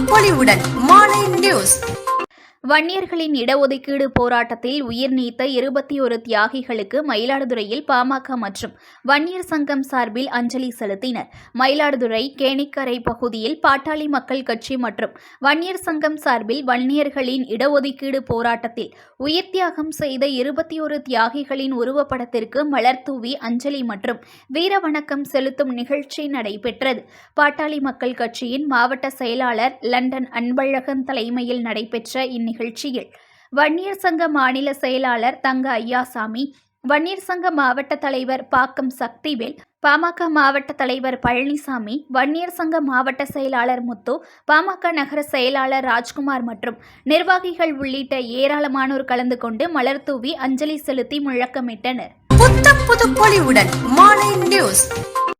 பொலிவுடன் மாலை நியூஸ். வன்னியர்களின் இடஒதுக்கீடு போராட்டத்தில் உயிர் நீத்த 21 தியாகிகளுக்கு மயிலாடுதுறையில் பாமக மற்றும் வன்னியர் சங்கம் சார்பில் அஞ்சலி செலுத்தினர். மயிலாடுதுறை கேணிக்கரை பகுதியில் பாட்டாளி மக்கள் கட்சி மற்றும் வன்னியர் சங்கம் சார்பில் வன்னியர்களின் இடஒதுக்கீடு போராட்டத்தில் உயிர் தியாகம் செய்த 21 தியாகிகளின் உருவப்படத்திற்கு மலர் தூவி அஞ்சலி மற்றும் வீரவணக்கம் செலுத்தும் நிகழ்ச்சி நடைபெற்றது. பாட்டாளி மக்கள் கட்சியின் மாவட்ட செயலாளர் லண்டன் அன்பழகன் தலைமையில் நடைபெற்ற நிகழ்ச்சியில் வன்னியர் சங்க மாநில செயலாளர் தங்க ஐயாசாமி, வன்னியர் சங்க மாவட்ட தலைவர் பாக்கம் சக்திவேல், பாமக மாவட்ட தலைவர் பழனிசாமி, வன்னியர் சங்க மாவட்ட செயலாளர் முத்து, பாமக நகர செயலாளர் ராஜ்குமார் மற்றும் நிர்வாகிகள் உள்ளிட்ட ஏராளமானோர் கலந்து கொண்டு மலர் தூவி அஞ்சலி செலுத்தி முழக்கமிட்டனர். புது பொலிவுடன் மாலை நியூஸ்.